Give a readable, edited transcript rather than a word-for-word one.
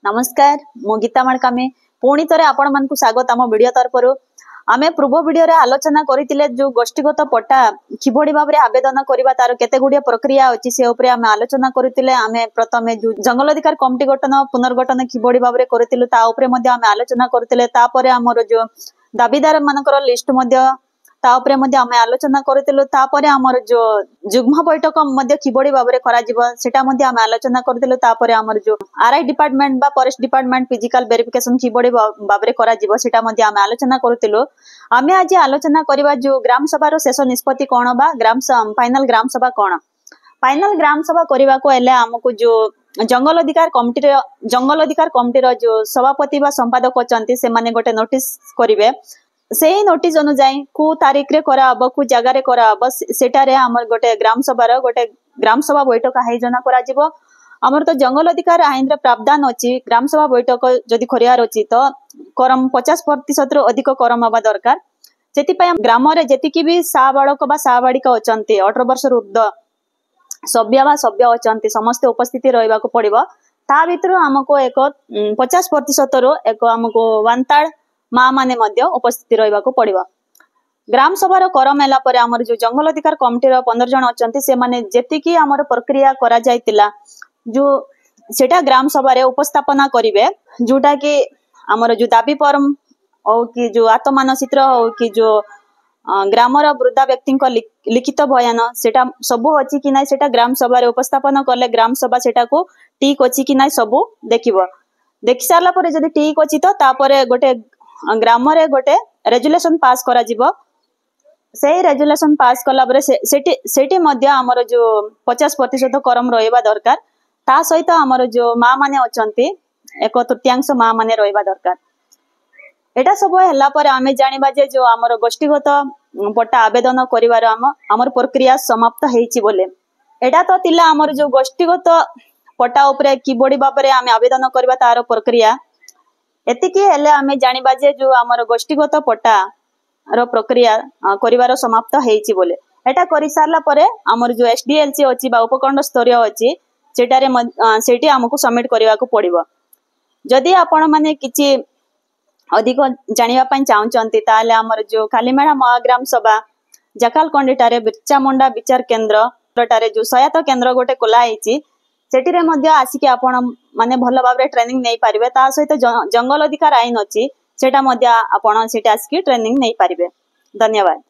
नमस्कार मु गीता मणकामे पुणी थे आपण मान स्वागत आम वीडियो तरफ आमे पूर्व वीडियो रे आलोचना करथिले जो गोष्ठीगत पट्टा किभଳି भाबरे आवेदन करबा तार केते गुडिया प्रक्रिया अछि से ऊपर आमे आलोचना करथिले। आमे प्रथमे जो जंगल अधिकार कमिटी गठन पुनर्गठन किभଳି भाबरे करथिलु ता ऊपर मध्ये आमे आलोचना करथिले। तापरे हमर जो दाबीदार मानकर लिस्ट मध्ये ता ऊपर मध्ये आमे आलोचना करथिलु। तापरे हमर जो जुग्म बैठक मध्ये किभଳି भाबरे करा जिवो सेटा मध्ये आमे आलोचना करथिलु। तापरे हमर जो आरआई डिपार्टमेंट बा फॉरेस्ट डिपार्टमेंट फिजिकल वेरिफिकेशन किभଳି भाबरे करा जिवो सेटा मध्ये आमे आलोचना करथिलु। आमे आज आलोचना करबा जो ग्राम सभा रो शेष निष्पत्ति कोन बा फाइनल ग्राम सभा कोन फाइनल ग्राम सभा करबा को एले हमकु जो जंगल अधिकार कमिटी रो जो सभापति बा संपादक अछंती से माने गोटे नोटिस करिवे। सेही नोटिस अनुसार को तारीख रे करा अब को जगह रे करा अब सेटारे हमर गोटे ग्राम सभा बैठक आयोजन करा जिवो। हमर तो जंगल अधिकार आईन रे प्रावधान अछि ग्राम सभा बैठक जदि करियार अछि तो करम 50% रो अधिक करम हबा दरकार। जेति पय ग्राम रे जेति कि भी साबाळक बा साबाळिका अछंती 18 वर्ष ऊर्ध्व सभ्य बा सभ्य अछंती समस्त उपस्थिति रहबा को पड़िबो। ता भितरु हमको एक 50% रो एक हमको वानताळ मा माने मध्य उपस्थिति रहबा को पड़िबो। ग्राम सभा रो करम हैला परे हमर जो जंगल अधिकार कमिटी रो 15 जण अछंती से माने जेति कि हमर प्रक्रिया करा जायतिला जो सेटा ग्राम सभा रे उपस्थापना करिवे जोटा कि हमर जो दाबी फॉर्म ओ कि जो आत्ममानचित्र हो कि जो ग्राम रो वृद्धा व्यक्ति को लिखित बयान सेटा सब अछि कि नै सेटा ग्राम सभा रे उपस्थापना करले ग्राम सभा सेटा को ठीक अछि कि नै सब देखिबो। देखि सारला परे जदि ठीक अछि तो तापरे गोटे ग्राम रे गोटे रेजुलेशन पास करा जिवो। सेही रेजुलेशन पास कला परे सेटी मध्य हमर जो 50% करम रहबा दरकार। ता सहित हमर जो मा माने अछंती 1/3 मा माने रहबा दरकार। एटा सब हैला परे आमे जानिबा जे जो हमर गोष्ठीगत पट्टा आवेदन करिवार हमर प्रक्रिया समाप्त हेछि बोले। एटा तो तिला हमर जो गोष्ठीगत पट्टा ऊपर किबडी बाबरे आमे आवेदन करबा तार प्रक्रिया एतिकी हेले आमे जानिबा जे जो हमर गोष्ठीगत पट्टा रो प्रक्रिया करिवार समाप्त हेछि बोले। एटा करि सारला परे हमर जो एसडीएलसी अछि बा उपखंड स्तरीय अछि सेटारे सेटी हमकु सबमिट करिवा को पड़िबो। जदि आपण माने किछि अधिक जानिबा पय चाहउचंती ताले हमर जो कालीमेढ़ा महाग्राम सभा जकाल कंडिटारे बिरचा मुंडा विचार केंद्र टारे जो सहायता केंद्र गोटे कोला हेछि सेटिरे मध्ये आसिके आपण माने भलो भाबरे ट्रेनिंग नै पारिबे। ता सहित जंगल अधिकार आईन अछि सेटा मध्ये आपण सेटा आसिके ट्रेनिंग नै पारिबे। धन्यवाद।